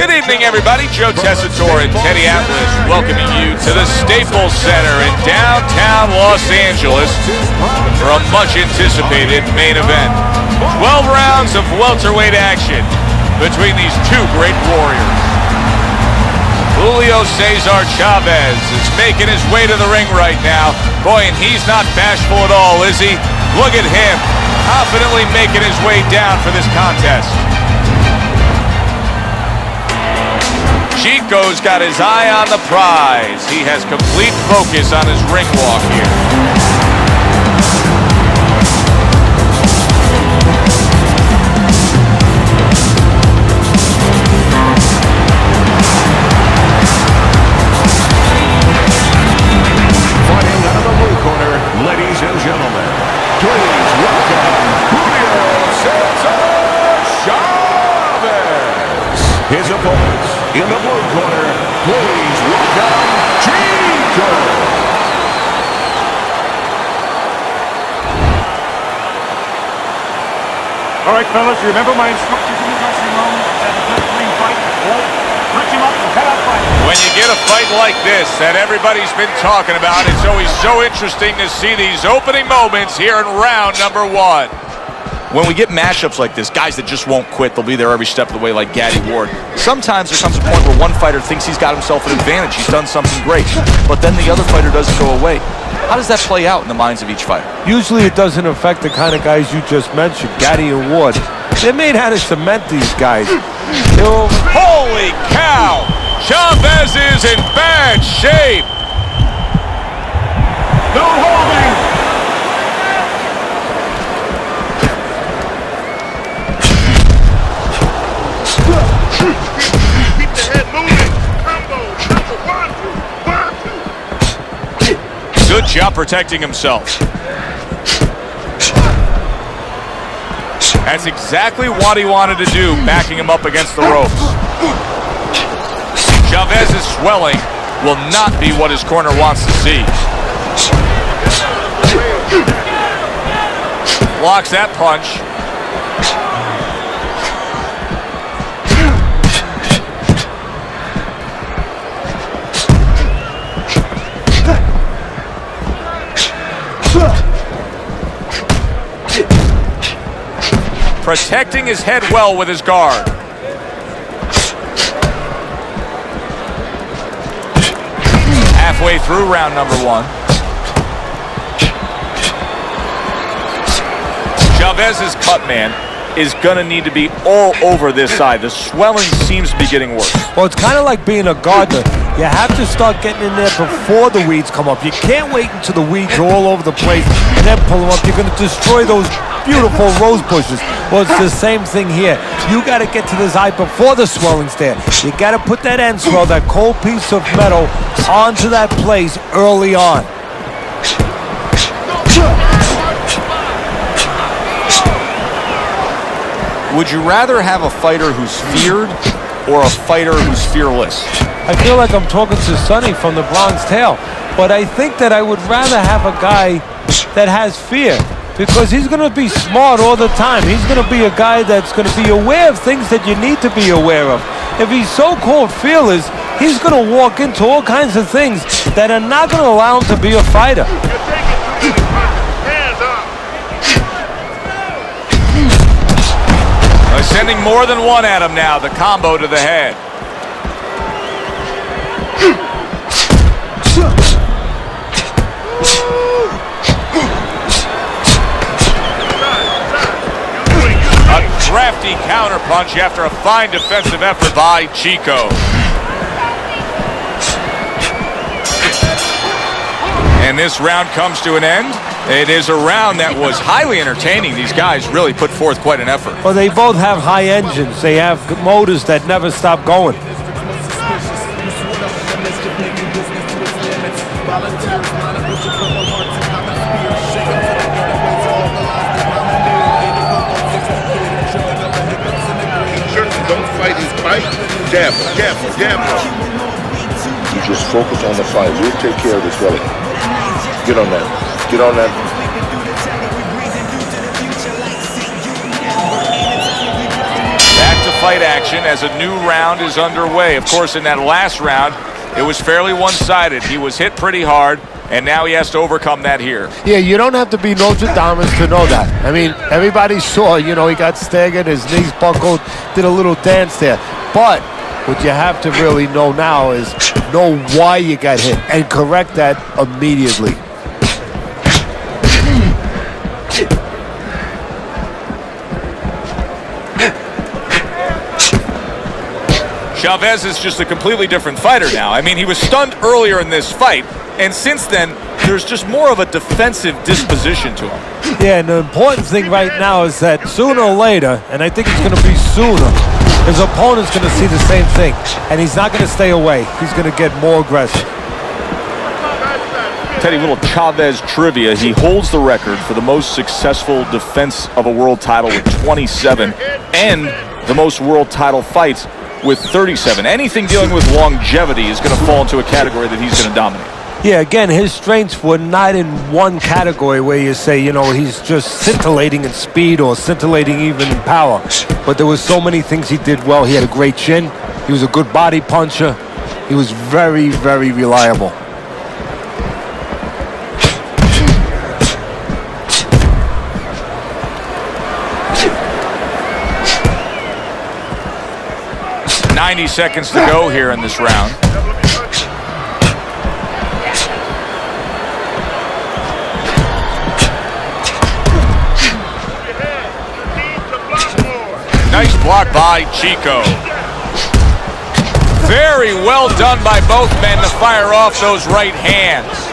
Good evening, everybody. Joe Tessitore and Teddy Atlas welcoming you to the Staples Center in downtown Los Angeles for a much-anticipated main event. 12 rounds of welterweight action between these two great warriors. Julio Chavez is making his way to the ring right now. Boy, and he's not bashful at all, is he? Look at him, confidently making his way down for this contest. Chico's got his eye on the prize. He has complete focus on his ring walk here. Fighting out of the blue corner, ladies and gentlemen, please welcome Julio Chavez. His opponents in the blue corner, please welcome Chico. All right, fellas, you remember my instructions in the dressing room? That a good clean fight, punch him up and cut out fight. When you get a fight like this that everybody's been talking about, it's always so interesting to see these opening moments here in round number one. When we get matchups like this, guys that just won't quit, they'll be there every step of the way like Gaddy Ward. Sometimes there comes a point where one fighter thinks he's got himself an advantage, he's done something great, but then the other fighter doesn't go away. How does that play out in the minds of each fighter? Usually it doesn't affect the kind of guys you just mentioned, Gaddy and Ward. They're made how to cement these guys. Holy cow! Chavez is in bad shape! No holding! Keep the head moving. Combo number one, two. Good job protecting himself. That's exactly what he wanted to do, backing him up against the ropes. Chavez's swelling will not be what his corner wants to see. Blocks that punch. Protecting his head well with his guard. Halfway through round number one. Chavez's cut man is gonna need to be all over this side. The swelling seems to be getting worse. Well, it's kind of like being a gardener. You have to start getting in there before the weeds come up. You can't wait until the weeds are all over the place and then pull them up. You're going to destroy those beautiful rose bushes. Well, it's the same thing here. You got to get to this eye before the swelling's there. You got to put that end swell, that cold piece of metal, onto that place early on. Would you rather have a fighter who's feared or a fighter who's fearless? I feel like I'm talking to Sonny from the Bronx Tale, but I think that I would rather have a guy that has fear, because he's going to be smart all the time. He's going to be a guy that's going to be aware of things that you need to be aware of. If he's so-called fearless, he's going to walk into all kinds of things that are not going to allow him to be a fighter. Sending more than one at him now. The combo to the head. A crafty counterpunch after a fine defensive effort by Chico. And this round comes to an end. It is a round that was highly entertaining. These guys really put forth quite an effort. Well, they both have high engines. They have motors that never stop going. Don't fight his fight. Jab, jab, jab. You just focus on the fight. We'll take care of this belly. Get on that. Get on that. Back to fight action as a new round is underway. Of course, in that last round, it was fairly one-sided. He was hit pretty hard, and now he has to overcome that here. Yeah, you don't have to be Nostradamus to know that. I mean, everybody saw, he got staggered, his knees buckled, did a little dance there. But what you have to really know now is know why you got hit and correct that immediately. Chavez is just a completely different fighter now. I mean, he was stunned earlier in this fight, and since then, there's just more of a defensive disposition to him. Yeah, and the important thing right now is that sooner or later, and I think it's going to be sooner, his opponent's going to see the same thing, and he's not going to stay away. He's going to get more aggressive. Teddy, little Chavez trivia. He holds the record for the most successful defense of a world title with 27, and the most world title fights with 37. Anything dealing with longevity is going to fall into a category that he's going to dominate. Yeah, again, his strengths were not in one category where you say, he's just scintillating in speed or scintillating even in power. But there was so many things he did well. He had a great chin. He was a good body puncher. He was very, very reliable. .90 seconds to go here in this round. Nice block by Chico. Very well done by both men to fire off those right hands.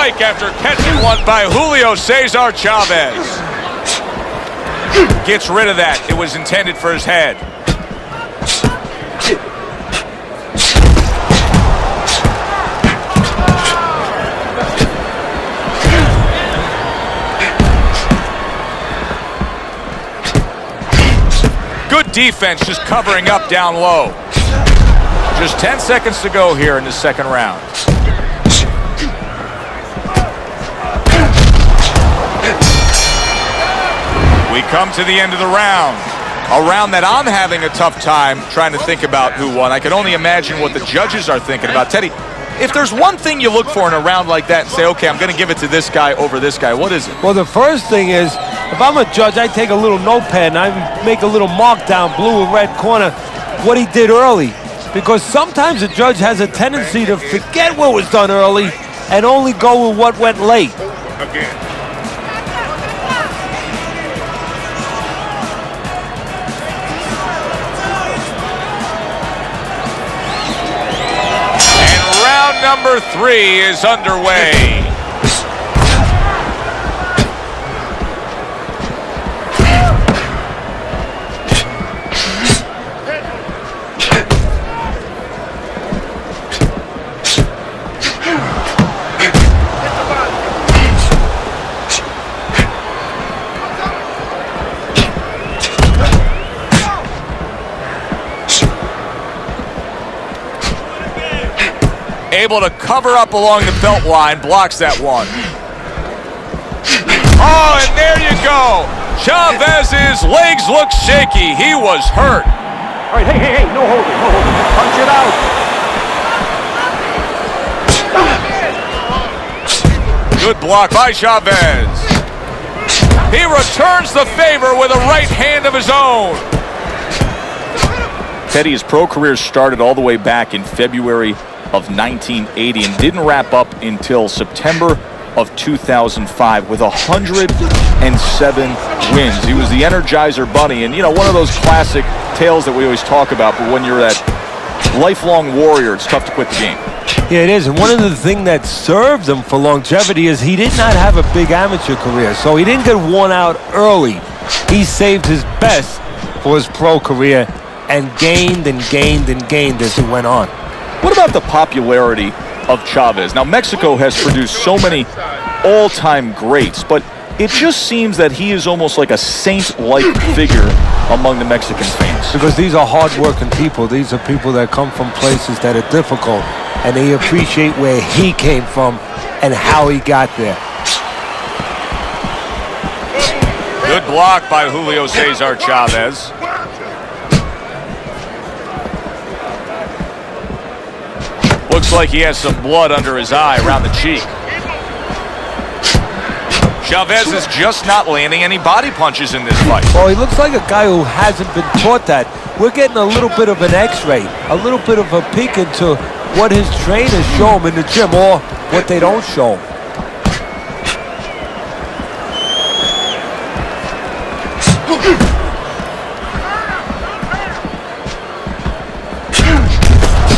Strike after catching one by Julio Cesar Chavez. Gets rid of that. It was intended for his head. Good defense, just covering up down low. Just 10 seconds to go here in the second round. We come to the end of the round. A round that I'm having a tough time trying to think about who won. I can only imagine what the judges are thinking about. Teddy, if there's one thing you look for in a round like that and say, okay, I'm going to give it to this guy over this guy, what is it? Well, the first thing is, if I'm a judge, I take a little notepad and I make a little mark down blue or red corner what he did early. Because sometimes a judge has a tendency to forget what was done early and only go with what went late. Again. Number 3 is underway. Able to cover up along the belt line, blocks that one. Oh, and there you go. Chavez's legs look shaky. He was hurt. All right, hey, no holding, Just punch it out. Good block by Chavez. He returns the favor with a right hand of his own. Teddy, his pro career started all the way back in February of 1980 and didn't wrap up until September of 2005 with 107 wins. He was the Energizer Bunny, and one of those classic tales that we always talk about, but when you're that lifelong warrior, it's tough to quit the game. Yeah, it is. And one of the things that served him for longevity is he did not have a big amateur career. So he didn't get worn out early. He saved his best for his pro career and gained and gained and gained as he went on. What about the popularity of Chavez? Now, Mexico has produced so many all-time greats, but it just seems that he is almost like a saint-like figure among the Mexican fans. Because these are hard-working people. These are people that come from places that are difficult, and they appreciate where he came from and how he got there. Good block by Julio Cesar Chavez. Looks like he has some blood under his eye around the cheek. Chavez is just not landing any body punches in this fight. Well, he looks like a guy who hasn't been taught that. We're getting a little bit of an x-ray, a little bit of a peek into what his trainers show him in the gym or what they don't show him.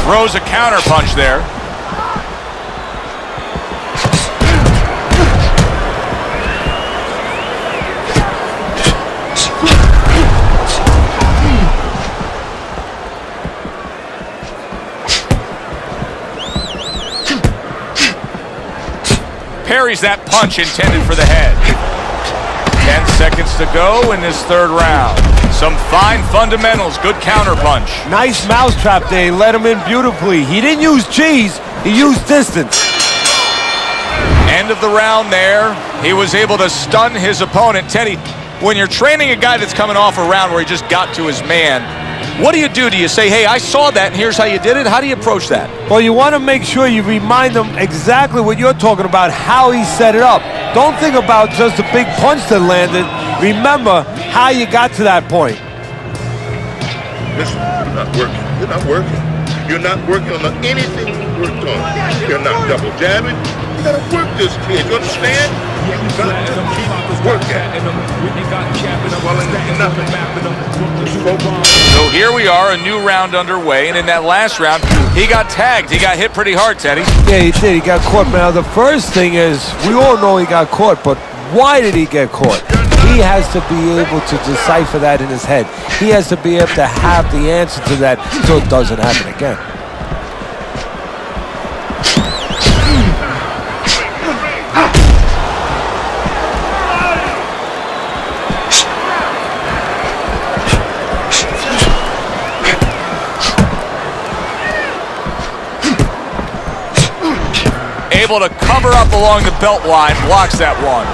Throws a counter punch there. Parries that punch intended for the head. 10 seconds to go in this third round. Some fine fundamentals, good counter punch. Nice mousetrap there, he let him in beautifully. He didn't use G's, he used distance. End of the round there. He was able to stun his opponent. Teddy, when you're training a guy that's coming off a round where he just got to his man, what do you do? Do you say, hey, I saw that and here's how you did it? How do you approach that? Well, you want to make sure you remind them exactly what you're talking about, how he set it up. Don't think about just the big punch that landed. Remember how you got to that point. Listen, you're not working. You're not working. You're not working on anything you worked on. You're not double jabbing. You gotta work this kid. You understand? You got to keep work at it. Well, ain't nothing. Just focus. So here we are, a new round underway, and in that last round, he got tagged. He got hit pretty hard, Teddy. Yeah, he did. He got caught. Now, the first thing is, we all know he got caught, but why did he get caught? He has to be able to decipher that in his head. He has to be able to have the answer to that so it doesn't happen again. Able to cover up along the belt line, blocks that one.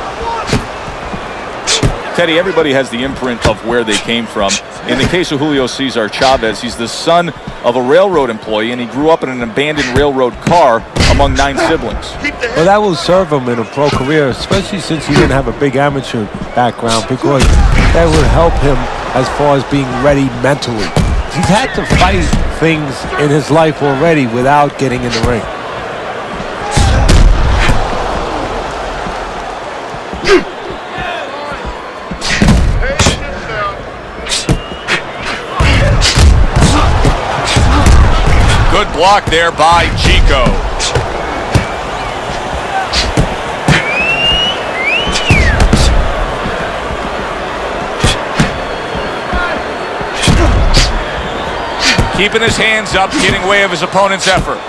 Teddy, everybody has the imprint of where they came from. In the case of Julio Cesar Chavez, he's the son of a railroad employee, and he grew up in an abandoned railroad car among 9 siblings. Well, that will serve him in a pro career, especially since he didn't have a big amateur background, because that would help him as far as being ready mentally. He's had to fight things in his life already without getting in the ring. Good block there by Chico. Keeping his hands up, getting way of his opponent's effort.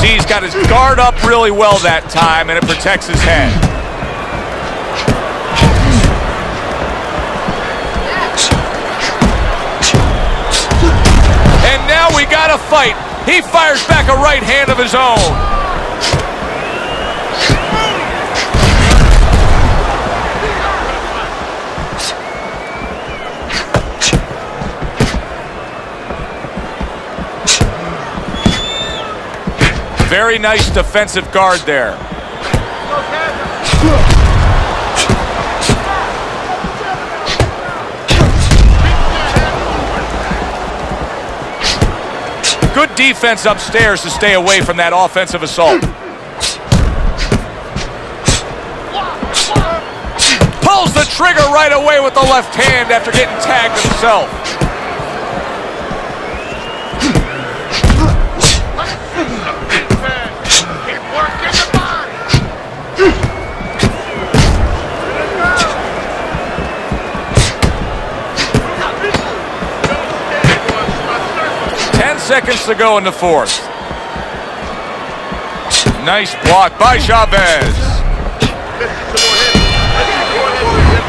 See, he's got his guard up really well that time, and it protects his head. And now we got a fight. He fires back a right hand of his own. Very nice defensive guard there. Good defense upstairs to stay away from that offensive assault. pulls the trigger right away with the left hand after getting tagged himself. Keep working the body. 10 seconds to go in the fourth. Nice block by Chavez.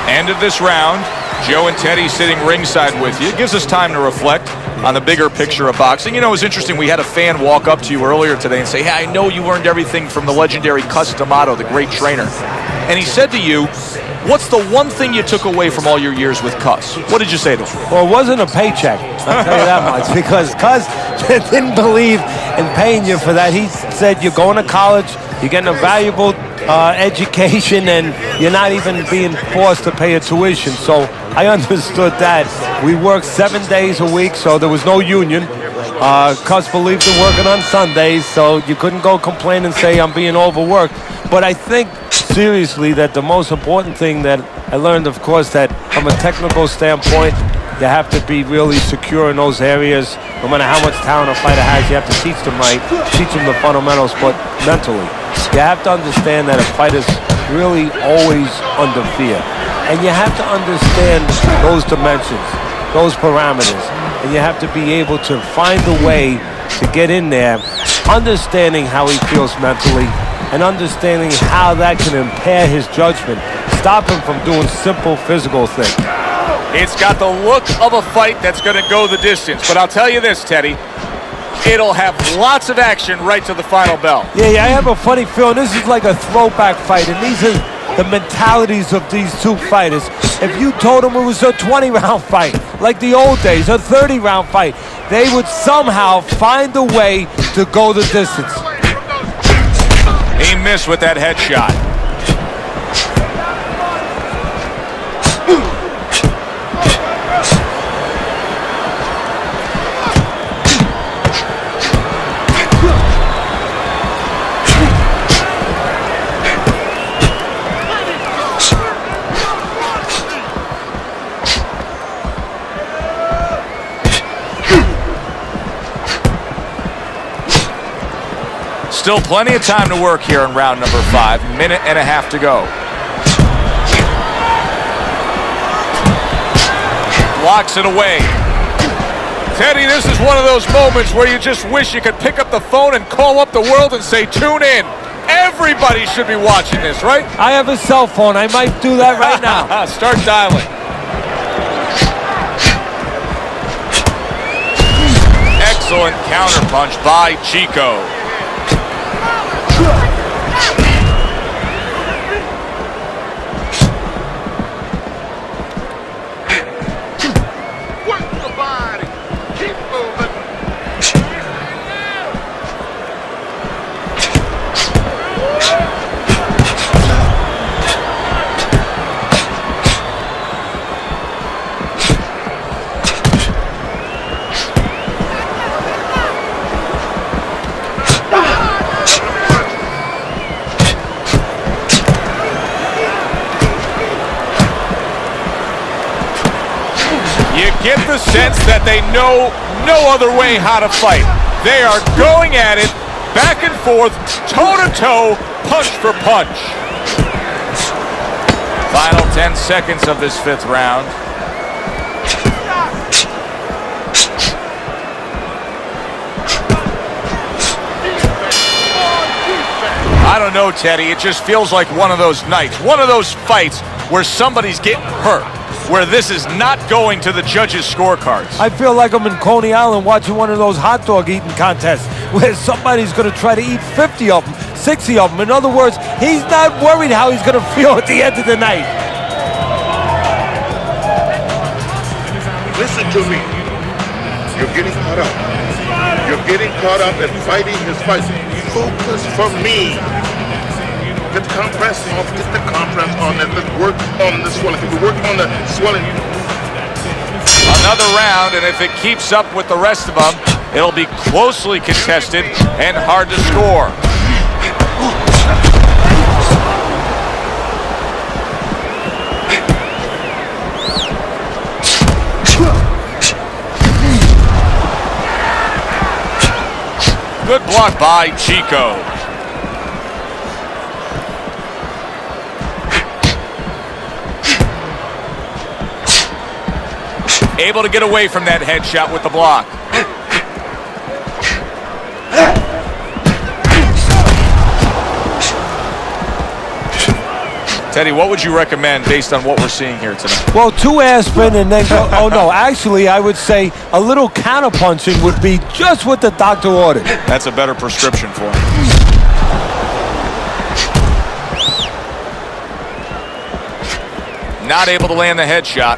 End of this round. Joe and Teddy sitting ringside with you. It gives us time to reflect on the bigger picture of boxing. You know, it was interesting. We had a fan walk up to you earlier today and say, hey, I know you learned everything from the legendary Cus D'Amato, the great trainer. And he said to you, what's the one thing you took away from all your years with Cus? What did you say to him? Well, it wasn't a paycheck, I'll tell you that much, because Cus didn't believe in paying you for that. He said you're going to college, you're getting a valuable education, and you're not even being forced to pay a tuition. So I understood that. We worked 7 days a week, so there was no union. Cus believed in working on Sundays, so you couldn't go complain and say I'm being overworked. But I think seriously that the most important thing that I learned, of course, that from a technical standpoint, you have to be really secure in those areas. No matter how much talent a fighter has, you have to teach them right, teach them the fundamentals, but mentally. You have to understand that a fighter's really always under fear. And you have to understand those dimensions, those parameters. And you have to be able to find a way to get in there, understanding how he feels mentally, and understanding how that can impair his judgment, stop him from doing simple physical things. It's got the look of a fight that's going to go the distance. But I'll tell you this, Teddy, it'll have lots of action right to the final bell. Yeah, I have a funny feeling this is like a throwback fight, and these are the mentalities of these two fighters. If you told them it was a 20-round fight, like the old days, a 30-round fight, they would somehow find a way to go the distance. He missed with that headshot. Still plenty of time to work here in round number 5. Minute and a half to go. Blocks it away. Teddy, this is one of those moments where you just wish you could pick up the phone and call up the world and say, tune in. Everybody should be watching this, right? I have a cell phone. I might do that right now. Start dialing. Excellent counterpunch by Chico. Get the sense that they know no other way how to fight. They are going at it, back and forth, toe-to-toe, punch for punch. Final 10 seconds of this 5th round. I don't know, Teddy. It just feels like one of those nights, one of those fights where somebody's getting hurt, where this is not going to the judges' scorecards. I feel like I'm in Coney Island watching one of those hot dog eating contests where somebody's going to try to eat 50 of them, 60 of them. In other words, he's not worried how he's going to feel at the end of the night. Listen to me. You're getting caught up. You're getting caught up in fighting his fight. Focus for me. Get the compress off, get the compress on, and let's work on the swelling. If we work on the swelling. Another round, and if it keeps up with the rest of them, it'll be closely contested and hard to score. Good block by Chico. Able to get away from that headshot with the block. Teddy, what would you recommend based on what we're seeing here tonight? Well, 2 aspirin and then go. Oh, no. Actually, I would say a little counterpunching would be just what the doctor ordered. That's a better prescription for him. Not able to land the headshot.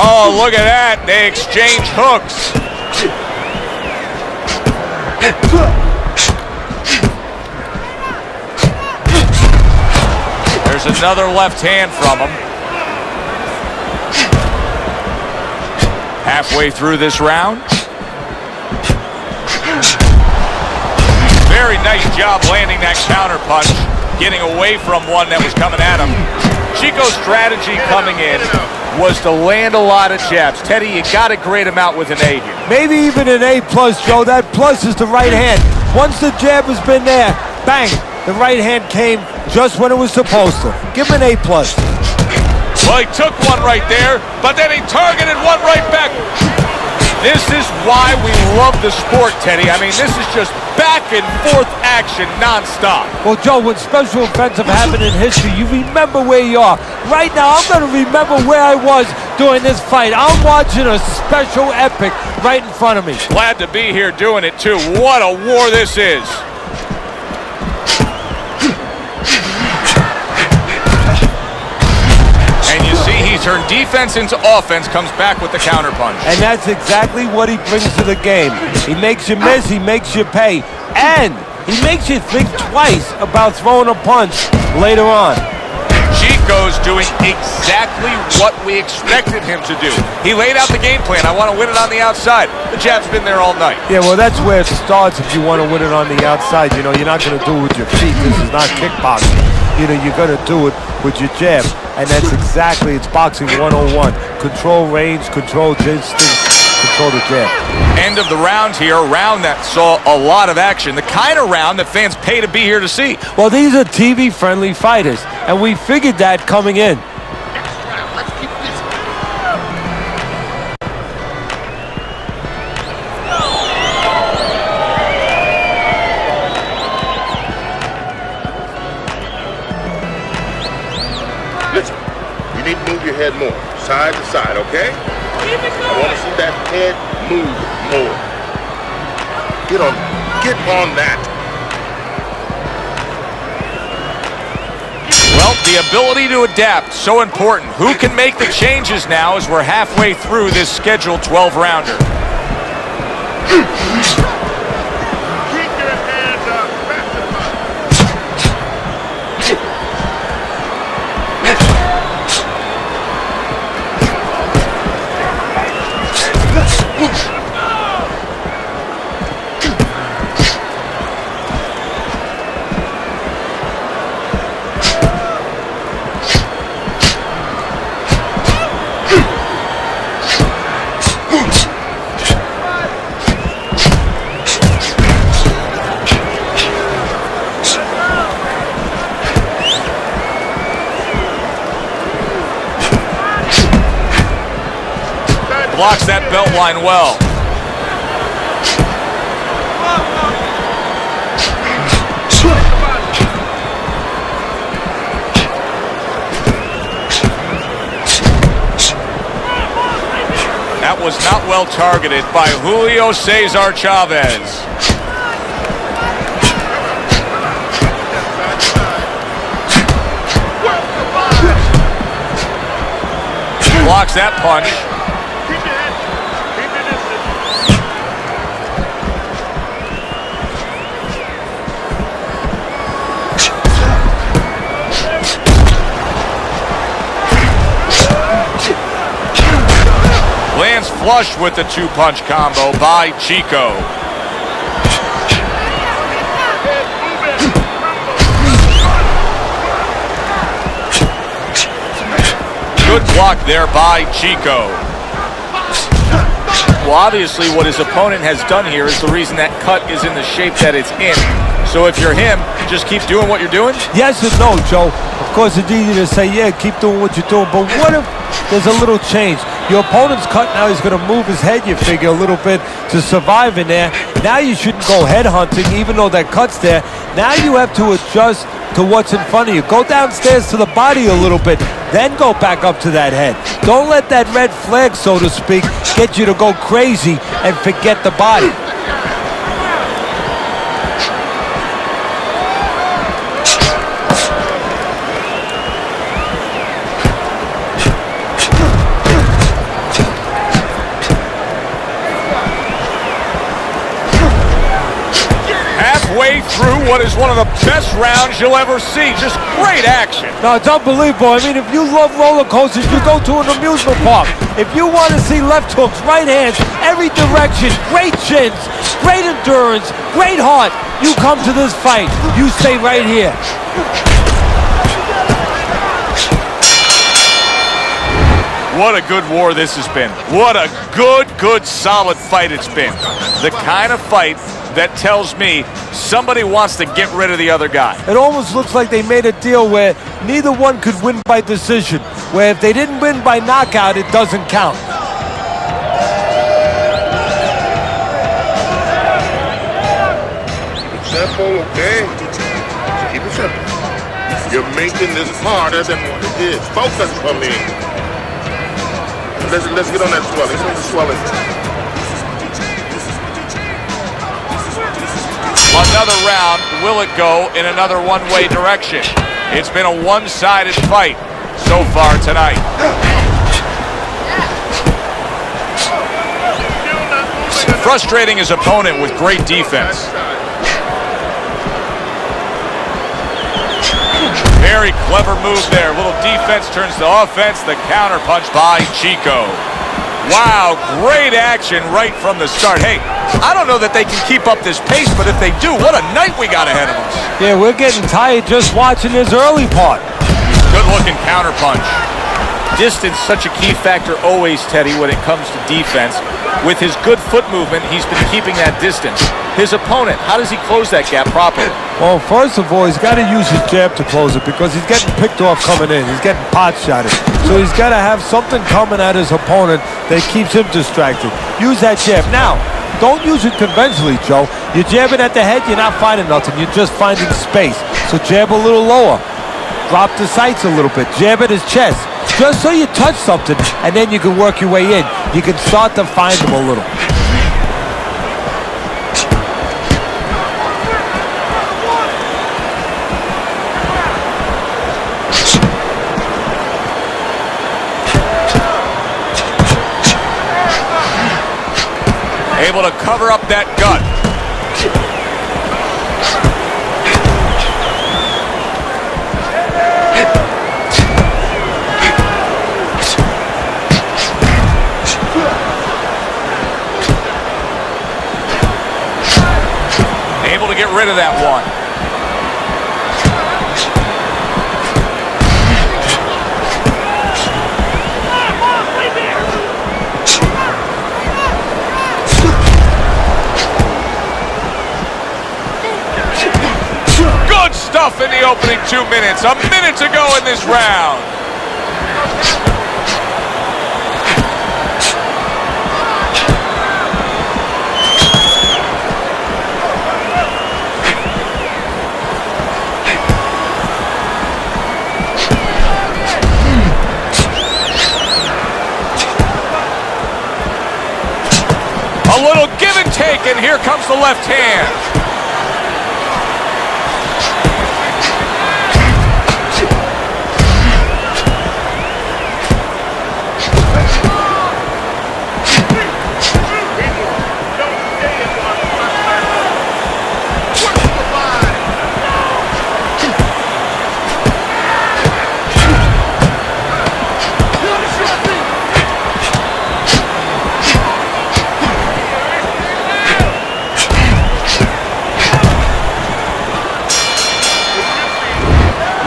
Oh, look at that. They exchange hooks. There's another left hand from him. Halfway through this round. Very nice job landing that counter punch, getting away from one that was coming at him. Chico's strategy coming in was to land a lot of jabs. Teddy, you got to grade him out with an A here. Maybe even an A+, Joe. That plus is the right hand. Once the jab has been there, bang, the right hand came just when it was supposed to. Give him an A+. Well, he took one right there, but then he targeted one right back. This is why we love the sport, Teddy. I mean, this is just back and forth action nonstop. Well, Joe, when special events have happened in history, you remember where you are. Right now, I'm going to remember where I was during this fight. I'm watching a special epic right in front of me. Glad to be here doing it, too. What a war this is. And you see he turned defense into offense, comes back with the counterpunch. And that's exactly what he brings to the game. He makes you miss, he makes you pay, and he makes you think twice about throwing a punch later on. Chico's doing exactly what we expected him to do. He laid out the game plan. I want to win it on the outside. The jab's been there all night. Yeah, well, that's where it starts if you want to win it on the outside. You know, you're not going to do it with your feet. This is not kickboxing. You know, you're going to do it with your jab. And that's exactly, it's boxing 101. Control range, control distance, control the jab. End of the round here, a round that saw a lot of action. The kind of round that fans pay to be here to see. Well, these are TV-friendly fighters, and we figured that coming in. Let's keep this. Listen, you need to move your head more, side to side, okay? I want to see that head move more. Get on that. Well, the ability to adapt, so important. Who can make the changes now as we're halfway through this scheduled 12-rounder? Keep your hands up. Blocks that belt line well. That was not well targeted by Julio Cesar Chavez. Blocks that punch. Lands flush with the two-punch combo by Chico. Good block there by Chico. Well, obviously what his opponent has done here is the reason that cut is in the shape that it's in. So if you're him, just keep doing what you're doing? Yes and no, Joe. Of course, it's easy to say, yeah, keep doing what you're doing. But what if there's a little change? Your opponent's cut now. He's going to move his head, you figure, a little bit to survive in there. Now you shouldn't go head hunting, even though that cut's there. Now you have to adjust to what's in front of you. Go downstairs to the body a little bit, then go back up to that head. Don't let that red flag, so to speak, get you to go crazy and forget the body. Halfway through what is one of the best rounds you'll ever see. Just great action. No, it's unbelievable. I mean, if you love roller coasters, you go to an amusement park. If you want to see left hooks, right hands, every direction, great chins, great endurance, great heart, you come to this fight. You stay right here. What a good war this has been. What a good, solid fight it's been. The kind of fight that tells me somebody wants to get rid of the other guy. It almost looks like they made a deal where neither one could win by decision, where if they didn't win by knockout, it doesn't count. Simple, okay? Keep it simple. You're making this harder than what it is. Focus for me. Let's get on that swelling. It's on the swelling. Another round, will it go in another one-way direction? It's been a one-sided fight so far tonight. Frustrating his opponent with great defense. Very clever move there. Little defense turns to offense. The counter punch by Chico. Wow, great action right from the start. Hey, I don't know that they can keep up this pace, but if they do, what a night we got ahead of us. Yeah, we're getting tired just watching this early part. Good-looking counter punch. Distance, such a key factor always, Teddy, when it comes to defense. With his good foot movement, he's been keeping that distance. His opponent, how does he close that gap properly? Well, first of all, he's got to use his jab to close it because he's getting picked off coming in. He's getting pot shotted. So he's got to have something coming at his opponent that keeps him distracted. Use that jab. Now, don't use it conventionally, Joe. You're jabbing at the head, you're not finding nothing. You're just finding space. So jab a little lower. Drop the sights a little bit. Jab at his chest. Just so you touch something, and then you can work your way in. You can start to find them a little. Able to cover up that gut. Able to get rid of that one. Good stuff in the opening 2 minutes. A minute to go in this round. A little give and take, and here comes the left hand.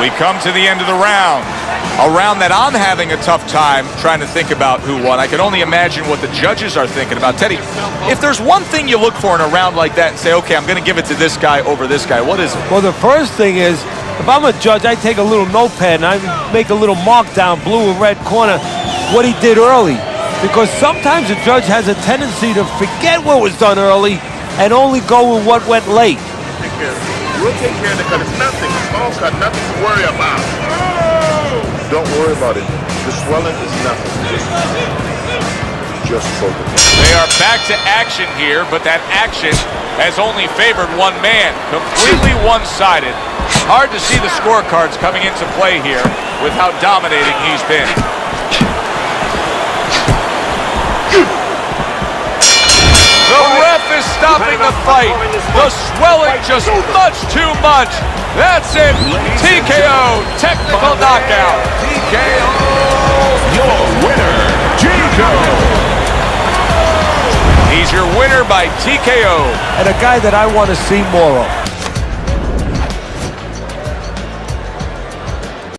We come to the end of the round. A round that I'm having a tough time trying to think about who won. I can only imagine what the judges are thinking about. Teddy, if there's one thing you look for in a round like that and say, okay, I'm going to give it to this guy over this guy, what is it? Well, the first thing is, if I'm a judge, I take a little notepad and I make a little mark down, blue and red corner, what he did early. Because sometimes a judge has a tendency to forget what was done early and only go with what went late. We'll take care of the cut. It's nothing. Small cut, nothing to worry about. Don't worry about it. The swelling is nothing. Just focus. They are back to action here, but that action has only favored one man. Completely one-sided. Hard to see the scorecards coming into play here with how dominating he's been. The ref is stopping the fight. The swelling just much too much. That's it. TKO. Technical knockout. TKO. Your winner, Chico. He's your winner by TKO. And a guy that I want to see more of.